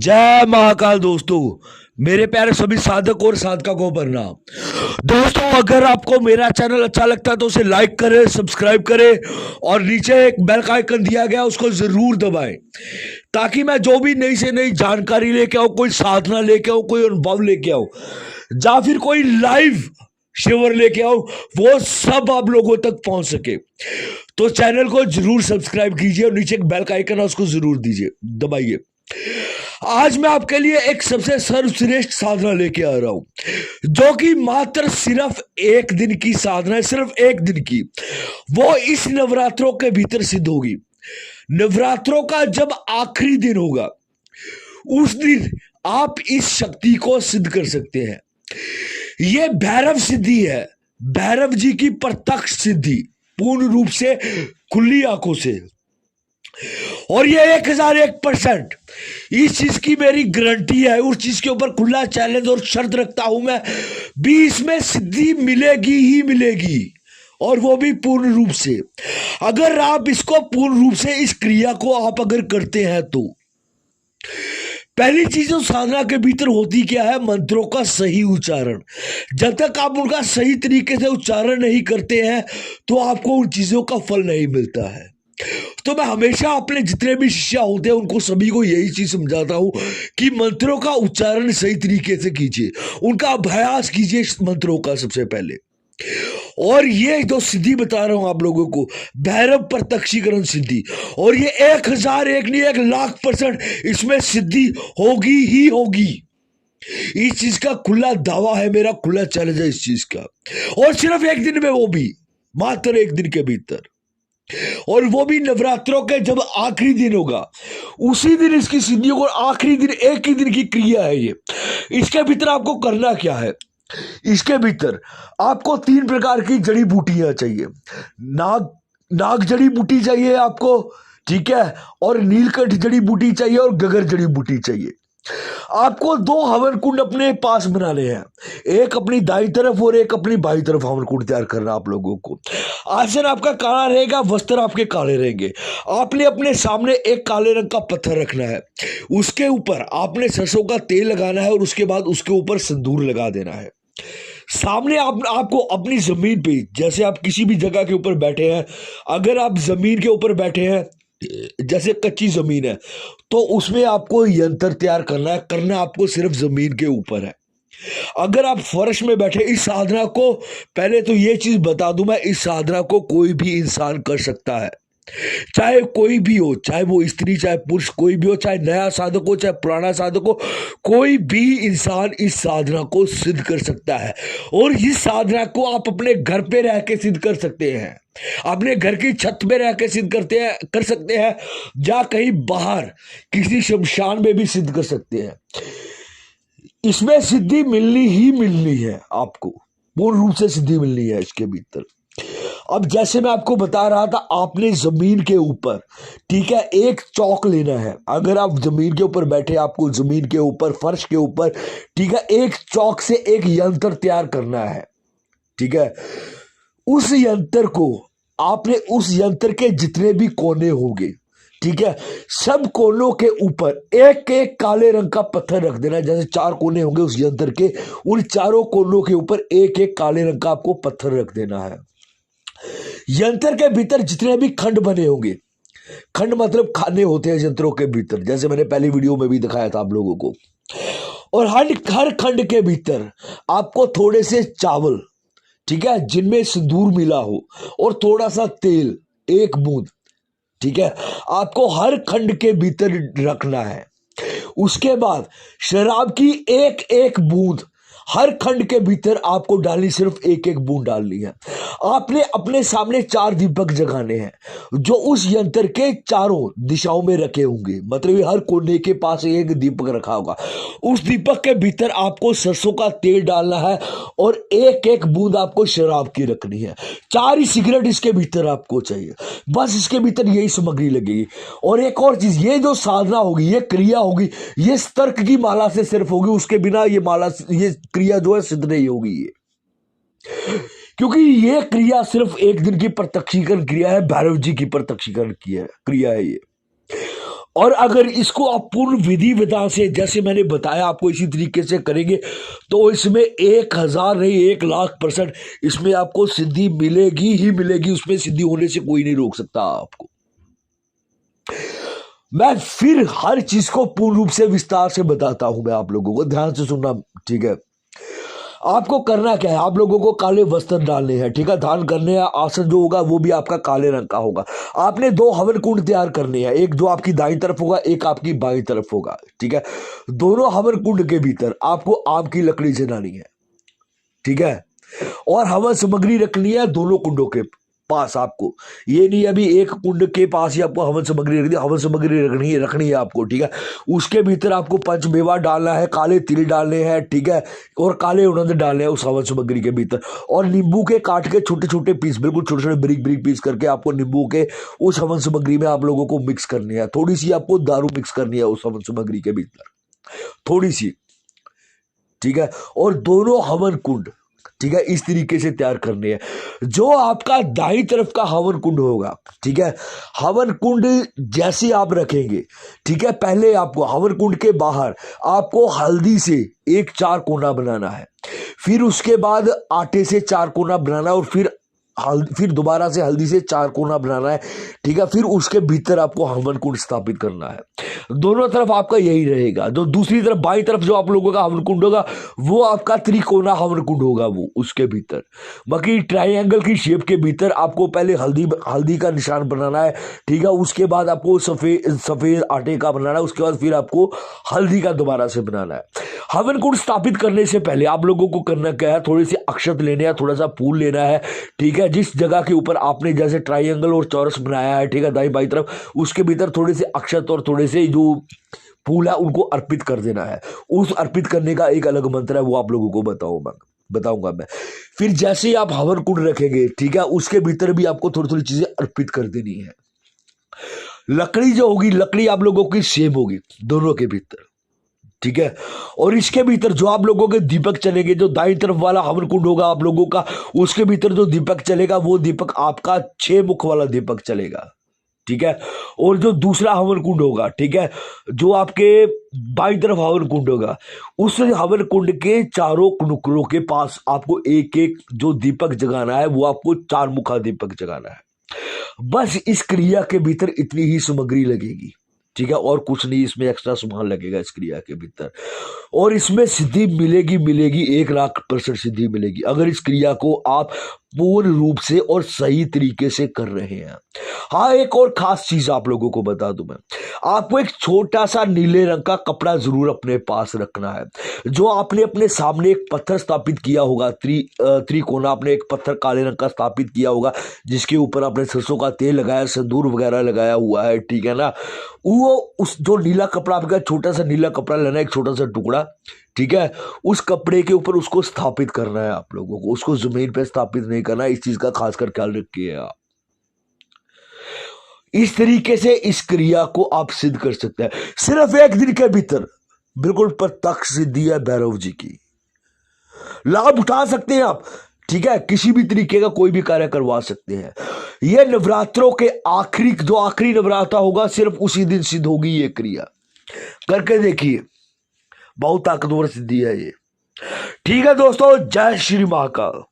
जय महाकाल दोस्तों, मेरे प्यारे सभी साधक और साधका को प्रणाम। दोस्तों, अगर आपको मेरा चैनल अच्छा लगता है तो उसे लाइक करें, सब्सक्राइब करें और नीचे एक बेल का आइकन दिया गया उसको जरूर दबाएं, ताकि मैं जो भी नई से नई जानकारी लेके आऊं, कोई साधना लेके आऊं, कोई अनुभव लेके आऊं या फिर कोई लाइव शिविर लेके आओ, वो सब आप लोगों तक पहुंच सके। तो चैनल को जरूर सब्सक्राइब कीजिए और नीचे एक बेल का आइकन है उसको जरूर दीजिए, दबाइए। आज मैं आपके लिए एक सबसे सर्वश्रेष्ठ साधना लेके आ रहा हूं, जो कि मात्र सिर्फ एक दिन की साधना है, सिर्फ एक दिन की। वो इस नवरात्रों के भीतर सिद्ध होगी। नवरात्रों का जब आखिरी दिन होगा, उस दिन आप इस शक्ति को सिद्ध कर सकते हैं। यह भैरव सिद्धि है, भैरव जी की प्रत्यक्ष सिद्धि, पूर्ण रूप से खुली आंखों से। और ये 1001% इस चीज की मेरी गारंटी है। उस चीज के ऊपर खुला चैलेंज और शर्त रखता हूं मैं, 20 में सिद्धि मिलेगी ही मिलेगी, और वो भी पूर्ण रूप से। अगर आप इसको पूर्ण रूप से, इस क्रिया को आप अगर करते हैं तो पहली चीज जो साधना के भीतर होती क्या है, मंत्रों का सही उच्चारण। जब तक आप उनका सही तरीके से उच्चारण नहीं करते हैं तो आपको उन चीजों का फल नहीं मिलता है। तो मैं हमेशा अपने जितने भी शिष्य होते हैं उनको सभी को यही चीज समझाता हूं कि मंत्रों का उच्चारण सही तरीके से कीजिए, उनका अभ्यास कीजिए मंत्रों का सबसे पहले। और ये जो सिद्धि बता रहा हूं आप लोगों को, भैरव प्रत्यक्षीकरण सिद्धि, और ये 1001 नहीं 1,00,000% इसमें सिद्धि होगी ही होगी। इस चीज का खुला दावा है, मेरा खुला चैलेंज है इस चीज का। और सिर्फ एक दिन में, वो भी मात्र एक दिन के भीतर, और वो भी नवरात्रों के जब आखिरी दिन होगा, उसी दिन इसकी सिद्धि होगी। आखिरी दिन, एक ही दिन की क्रिया है ये। इसके भीतर आपको करना क्या है, इसके भीतर आपको 3 प्रकार की जड़ी बूटियां चाहिए। नाग जड़ी बूटी चाहिए आपको, ठीक है, और नीलकंठ जड़ी बूटी चाहिए, और गगर जड़ी बूटी चाहिए। आपको 2 हवन कुंड अपने पास बनाने हैं, एक अपनी दाईं तरफ और एक अपनी बाईं तरफ हवन कुंड तैयार करना आप लोगों को। आसन आपका काला रहेगा, वस्त्र आपके काले रहेंगे। आपने अपने सामने एक काले रंग का पत्थर रखना है, उसके ऊपर आपने सरसों का तेल लगाना है और उसके बाद उसके ऊपर सिंदूर लगा देना है। सामने आपको अपनी जमीन पे, जैसे आप किसी भी जगह के ऊपर बैठे हैं, अगर आप जमीन के ऊपर बैठे हैं, जैसे कच्ची जमीन है, तो उसमें आपको यंत्र तैयार करना आपको सिर्फ जमीन के ऊपर है। अगर आप फर्श में बैठे, इस साधना को, पहले तो ये चीज बता दूं मैं, इस साधना को कोई भी इंसान कर सकता है, चाहे कोई भी हो, चाहे वो स्त्री चाहे पुरुष, कोई भी हो, चाहे नया साधक हो चाहे पुराना साधक हो, कोई भी इंसान इस साधना को सिद्ध कर सकता है। और इस साधना को आप अपने घर पे रह के सिद्ध कर सकते हैं, अपने घर की छत पे रह के सिद्ध कर सकते हैं, या कहीं बाहर किसी शमशान में भी सिद्ध कर सकते हैं। इसमें सिद्धि मिलनी ही मिलनी है, आपको पूर्ण रूप से सिद्धि मिलनी है इसके भीतर। अब जैसे मैं आपको बता रहा था, आपने जमीन के ऊपर, ठीक है, एक चौक लेना है। अगर आप जमीन के ऊपर बैठे, आपको जमीन के ऊपर, फर्श के ऊपर, ठीक है, एक चौक से एक यंत्र तैयार करना है, ठीक है। उस यंत्र को आपने, उस यंत्र के जितने भी कोने होंगे, ठीक है, सब कोनों के ऊपर एक एक काले रंग का पत्थर रख देना। जैसे 4 कोने होंगे उस यंत्र के, उन चारों कोनों के ऊपर एक एक काले रंग का आपको पत्थर रख देना है। यंत्र के भीतर जितने भी खंड बने होंगे, खंड मतलब खाने होते हैं यंत्रों के भीतर, जैसे मैंने पहली वीडियो में भी दिखाया था आप लोगों को। और हर खंड के भीतर आपको थोड़े से चावल, ठीक है, जिनमें सिंदूर मिला हो, और थोड़ा सा तेल, 1 बूंद, ठीक है, आपको हर खंड के भीतर रखना है। उसके बाद शराब की एक एक बूंद हर खंड के भीतर आपको डालनी, सिर्फ एक एक बूंद डालनी है। आपने अपने सामने 4 दीपक जगाने हैं, जो उस यंत्र के चारों दिशाओं में रखे होंगे, मतलब हर कोने के पास एक दीपक रखा होगा। उस दीपक के भीतर आपको सरसों का तेल डालना है, और एक एक बूंद आपको शराब की रखनी है। 4 ही सिगरेट इसके भीतर आपको चाहिए, बस इसके भीतर यही सामग्री लगेगी। और एक और चीज, ये जो साधना होगी, ये क्रिया होगी, ये तर्क की माला से सिर्फ होगी, उसके बिना ये माला, ये क्रिया जो है सिद्ध नहीं होगी ये, क्योंकि ये क्रिया सिर्फ एक दिन की प्रत्यक्षीकरण क्रिया है, भैरव जी की प्रत्यक्षीकरण क्रिया है ये। और अगर इसको आप पूर्ण विधि विधान से जैसे मैंने बताया आपको इसी तरीके से करेंगे तो इसमें 1000 नहीं 1,00,000% इसमें आपको सिद्धि मिलेगी ही मिलेगी। उसमें सिद्धि होने से कोई नहीं रोक सकता आपको। मैं फिर हर चीज को पूर्ण रूप से विस्तार से बताता हूं, मैं आप लोगों को ध्यान से सुनना, ठीक है। आपको करना क्या है, आप लोगों को काले वस्त्र डालने हैं, ठीक है। धारण करने हैं, आसन जो होगा वो भी आपका काले रंग का होगा। आपने 2 हवन कुंड तैयार करने हैं, एक जो आपकी दाईं तरफ होगा, एक आपकी बाईं तरफ होगा, ठीक है। दोनों हवन कुंड के भीतर आपको आम की लकड़ी जलानी है, ठीक है। और हवन सामग्री रखनी है दोनों कुंडों के पास आपको। ये नहीं अभी एक कुंड के पास ही आपको हवन सामग्री रखनी है, हवन सामग्री रखनी है आपको, ठीक है। उसके भीतर आपको पंचमेवा डालना है, काले तिल डालने हैं, ठीक है। और काले उड़द डालने हैं उस हवन सामग्री के भीतर। और नींबू के काट के छोटे छोटे पीस, बिल्कुल छोटे छोटे बारीक बारीक पीस करके आपको नींबू के उस हवन सामग्री में आप लोगों को मिक्स करनी है। थोड़ी सी आपको दारू मिक्स करनी है उस हवन सामग्री के भीतर, थोड़ी सी, ठीक है। और दोनों हवन कुंड, ठीक है, इस तरीके से तैयार करने हैं। जो आपका दाईं तरफ का हवन कुंड होगा, ठीक है, हवन कुंड जैसे आप रखेंगे, ठीक है, पहले आपको हवन कुंड के बाहर आपको हल्दी से एक 4 कोना बनाना है। फिर उसके बाद आटे से 4 कोना बनाना है। और फिर दोबारा से हल्दी से 4 कोना बनाना है, ठीक है। फिर उसके भीतर आपको हवन कुंड स्थापित करना है। दोनों तरफ आपका यही रहेगा। जो दूसरी तरफ बाईं तरफ जो आप लोगों का हवन कुंड होगा वो आपका त्रिकोना हवन कुंड होगा, वो उसके भीतर। बाकी ट्रायंगल की शेप के भीतर आपको पहले हल्दी का निशान बनाना है, ठीक है। उसके बाद आपको सफेद आटे का बनाना है। उसके बाद फिर आपको हल्दी का दोबारा से बनाना है। हवन कुंड स्थापित करने से पहले आप लोगों को करना क्या है, थोड़े से अक्षत लेने हैं, थोड़ा सा फूल लेना है, ठीक है। जिस जगह के ऊपर आपने जैसे ट्रायंगल और चौरस बनाया है, ठीक है, दाई बाई तरफ, उसके भीतर थोड़े से अक्षत और थोड़े से जो फूल है उनको अर्पित कर देना है। उस अर्पित करने का एक अलग मंत्र है, वो आप लोगों को बताऊंगा मैं। फिर जैसे ही आप हवन कुंड रखेंगे, ठीक है, उसके भीतर भी आपको थोड़ी थोड़ी चीजें अर्पित कर देनी है। लकड़ी जो होगी, लकड़ी आप लोगों की सेम होगी दोनों के भीतर, ठीक है। और इसके भीतर जो आप लोगों के दीपक चलेंगे, जो दाईं तरफ वाला हवन कुंड होगा आप लोगों का, उसके भीतर जो दीपक चलेगा वो दीपक आपका 6 मुख वाला दीपक चलेगा, ठीक है। और जो दूसरा हवन कुंड होगा, ठीक है, जो आपके बाईं तरफ हवन कुंड होगा, उस हवन कुंड के चारों नुकरों के पास आपको एक एक जो दीपक जगाना है वो आपको 4 मुखा दीपक जगाना है। बस इस क्रिया के भीतर इतनी ही सामग्री लगेगी, ठीक है, और कुछ नहीं इसमें एक्स्ट्रा सामान लगेगा इस क्रिया के भीतर। और इसमें सिद्धि मिलेगी 1,00,000% सिद्धि मिलेगी अगर इस क्रिया को आप पूर्ण रूप से और सही तरीके से कर रहे हैं। हाँ, एक और खास चीज आप लोगों को बता दूं मैं, आपको एक छोटा सा नीले रंग का कपड़ा जरूर अपने पास रखना है। जो आपने अपने सामने एक पत्थर स्थापित किया होगा, त्रिकोना आपने एक पत्थर काले रंग का स्थापित किया होगा, जिसके ऊपर आपने सरसों का तेल लगाया, सिंदूर वगैरह लगाया हुआ है, ठीक है ना। वो उस जो नीला कपड़ा आपका, छोटा सा नीला कपड़ा लेना है, एक छोटा सा टुकड़ा, ठीक है। उस कपड़े के ऊपर उसको स्थापित करना है आप लोगों को, उसको जमीन पे स्थापित नहीं करना। इस चीज का खासकर ख्याल रखिए आप। इस तरीके से इस क्रिया को आप सिद्ध कर सकते हैं सिर्फ 1 दिन के भीतर। बिल्कुल प्रत्यक्ष सिद्धि है भैरव जी की, लाभ उठा सकते हैं आप, ठीक है। किसी भी तरीके का कोई भी कार्य करवा सकते हैं। यह नवरात्रों के आखिरी नवरात्र होगा, सिर्फ उसी दिन सिद्ध होगी ये क्रिया। करके देखिए, बहुत ताकतवर सिद्धि है ये, ठीक है दोस्तों। जय श्री महाकाल।